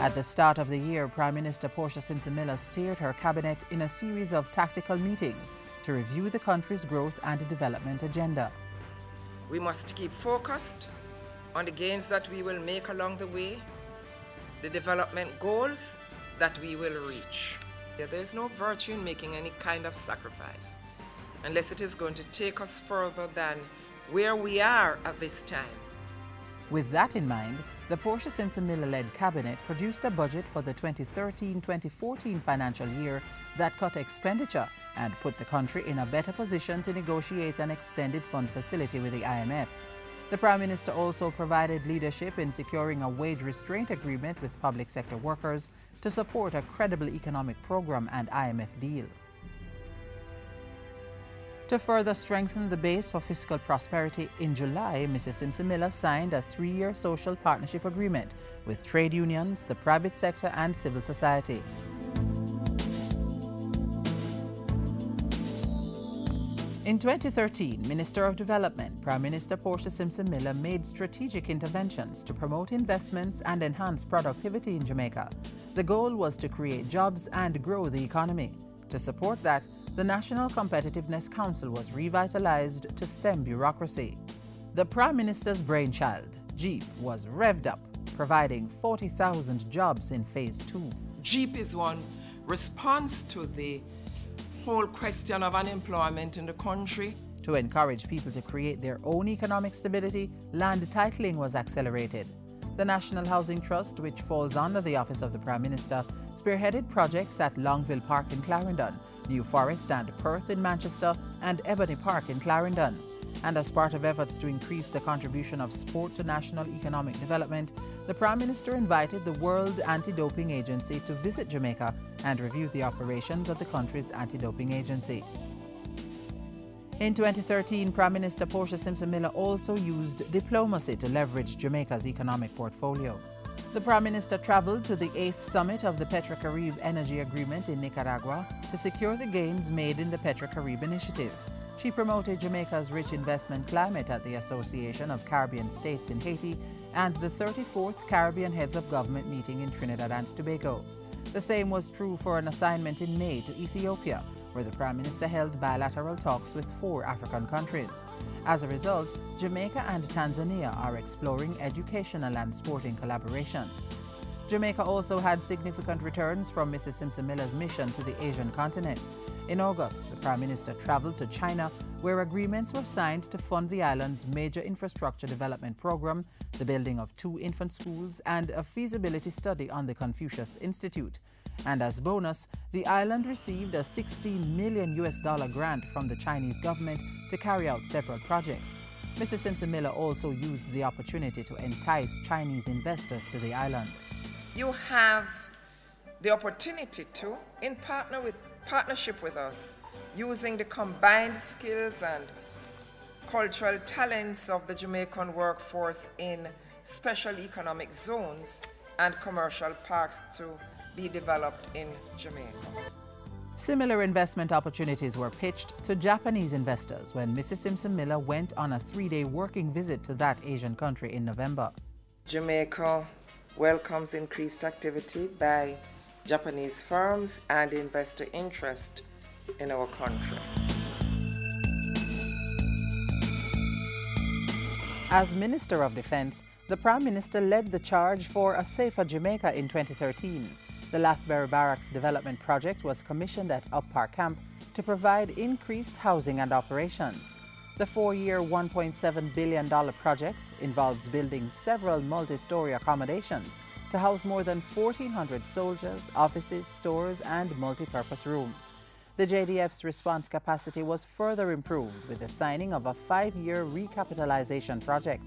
At the start of the year, Prime Minister Portia Simpson Miller steered her cabinet in a series of tactical meetings to review the country's growth and development agenda. We must keep focused on the gains that we will make along the way, the development goals that we will reach. There is no virtue in making any kind of sacrifice unless it is going to take us further than where we are at this time. With that in mind, the Portia Simpson Miller-led cabinet produced a budget for the 2013-2014 financial year that cut expenditure and put the country in a better position to negotiate an extended fund facility with the IMF. The Prime Minister also provided leadership in securing a wage restraint agreement with public sector workers to support a credible economic program and IMF deal. To further strengthen the base for fiscal prosperity, in July, Mrs. Simpson Miller signed a 3-year social partnership agreement with trade unions, the private sector and civil society. In 2013, Minister of Development, Prime Minister Portia Simpson Miller made strategic interventions to promote investments and enhance productivity in Jamaica. The goal was to create jobs and grow the economy. To support that, the National Competitiveness Council was revitalized to stem bureaucracy. The Prime Minister's brainchild, JEEP, was revved up, providing 40,000 jobs in Phase 2. JEEP is one response to the whole question of unemployment in the country. To encourage people to create their own economic stability, land titling was accelerated. The National Housing Trust, which falls under the Office of the Prime Minister, spearheaded projects at Longville Park in Clarendon, New Forest and Perth in Manchester, and Ebony Park in Clarendon. And as part of efforts to increase the contribution of sport to national economic development, the Prime Minister invited the World Anti-Doping Agency to visit Jamaica and review the operations of the country's anti-doping agency. In 2013, Prime Minister Portia Simpson Miller also used diplomacy to leverage Jamaica's economic portfolio. The Prime Minister travelled to the 8th summit of the Petrocaribe Energy Agreement in Nicaragua to secure the gains made in the Petrocaribe initiative. She promoted Jamaica's rich investment climate at the Association of Caribbean States in Haiti and the 34th Caribbean Heads of Government meeting in Trinidad and Tobago. The same was true for an assignment in May to Ethiopia, where the Prime Minister held bilateral talks with 4 African countries. As a result, Jamaica and Tanzania are exploring educational and sporting collaborations. Jamaica also had significant returns from Mrs. Simpson Miller's mission to the Asian continent. In August, the Prime Minister traveled to China, where agreements were signed to fund the island's major infrastructure development program, the building of 2 infant schools, and a feasibility study on the Confucius Institute. And as bonus, the island received a $16 million grant from the Chinese government to carry out several projects. Mrs. Simpson Miller also used the opportunity to entice Chinese investors to the island. You have the opportunity to, in partnership with us, using the combined skills and cultural talents of the Jamaican workforce in special economic zones and commercial parks to be developed in Jamaica. Similar investment opportunities were pitched to Japanese investors when Mrs. Simpson Miller went on a 3-day working visit to that Asian country in November. Jamaica welcomes increased activity by Japanese firms and investor interest in our country. As Minister of Defense, the Prime Minister led the charge for a safer Jamaica in 2013. The Lathbury Barracks Development Project was commissioned at Up Park Camp to provide increased housing and operations. The 4-year, $1.7 billion project involves building several multi-story accommodations to house more than 1,400 soldiers, offices, stores, and multi-purpose rooms. The JDF's response capacity was further improved with the signing of a 5-year recapitalization project.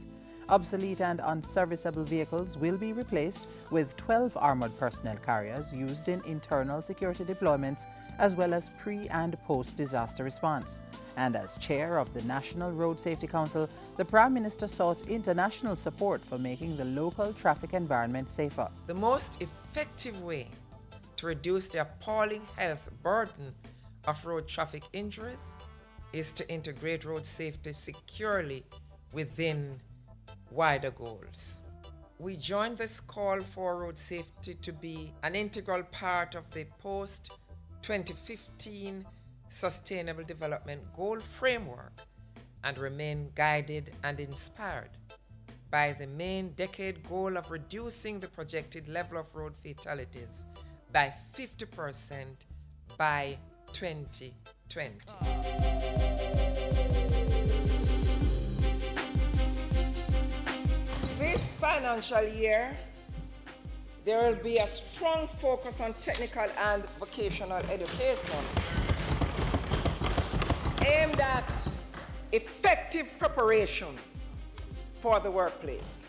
Obsolete and unserviceable vehicles will be replaced with 12 armored personnel carriers used in internal security deployments as well as pre- and post-disaster response. And as chair of the National Road Safety Council, the Prime Minister sought international support for making the local traffic environment safer. The most effective way to reduce the appalling health burden of road traffic injuries is to integrate road safety securely within wider goals. we join this call for road safety to be an integral part of the post-2015 Sustainable Development Goal Framework and remain guided and inspired by the main decade goal of reducing the projected level of road fatalities by 50% by 2020. This financial year, there will be a strong focus on technical and vocational education aimed at effective preparation for the workplace.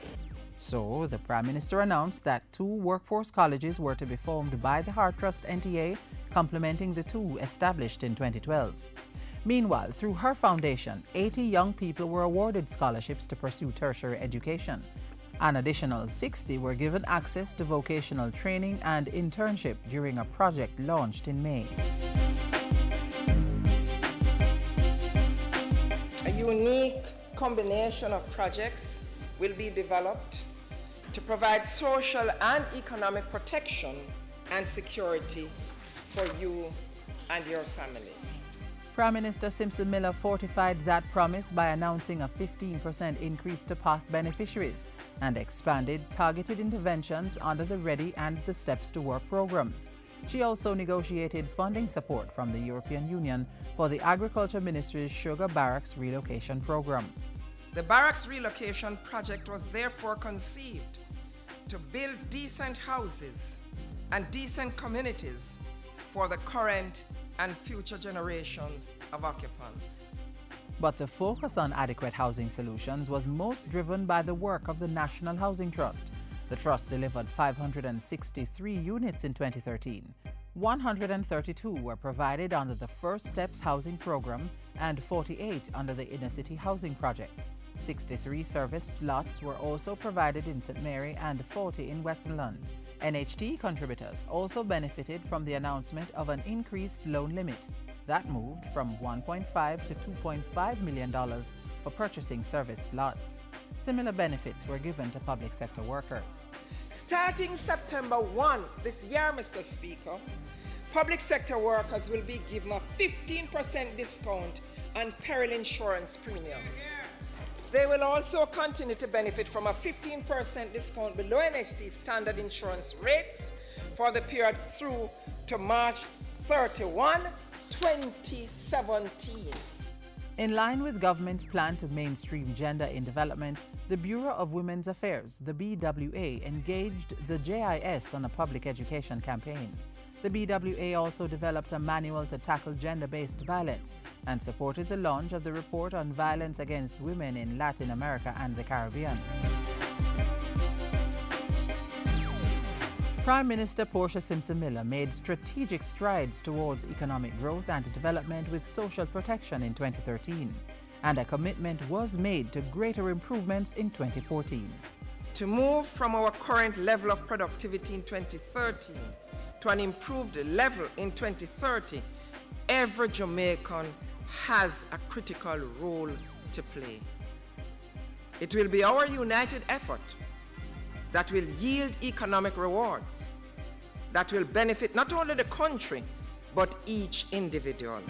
So, the Prime Minister announced that 2 workforce colleges were to be formed by the Heart Trust NTA, complementing the 2 established in 2012. Meanwhile, through her foundation, 80 young people were awarded scholarships to pursue tertiary education. An additional 60 were given access to vocational training and internship during a project launched in May. A unique combination of projects will be developed to provide social and economic protection and security for you and your families. Prime Minister Simpson Miller fortified that promise by announcing a 15% increase to PATH beneficiaries and expanded targeted interventions under the Ready and the Steps to Work programs. She also negotiated funding support from the European Union for the Agriculture Ministry's Sugar Barracks Relocation Program. The barracks relocation project was therefore conceived to build decent houses and decent communities for the current and future generations of occupants. But the focus on adequate housing solutions was most driven by the work of the National Housing Trust. The Trust delivered 563 units in 2013. 132 were provided under the First Steps Housing Program and 48 under the Inner City Housing Project. 63 serviced lots were also provided in St. Mary and 40 in Westmoreland. NHT contributors also benefited from the announcement of an increased loan limit. That moved from $1.5 to $2.5 million for purchasing serviced lots. Similar benefits were given to public sector workers. Starting September 1 this year, Mr. Speaker, public sector workers will be given a 15% discount on peril insurance premiums. They will also continue to benefit from a 15% discount below NHT standard insurance rates for the period through to March 31, 2017. In line with government's plan to mainstream gender in development, the Bureau of Women's Affairs, the BWA, engaged the JIS on a public education campaign. The BWA also developed a manual to tackle gender-based violence and supported the launch of the report on violence against women in Latin America and the Caribbean. Prime Minister Portia Simpson Miller made strategic strides towards economic growth and development with social protection in 2013, and a commitment was made to greater improvements in 2014. To move from our current level of productivity in 2013 to an improved level in 2030, every Jamaican has a critical role to play. It will be our united effort that will yield economic rewards that will benefit not only the country, but each individual.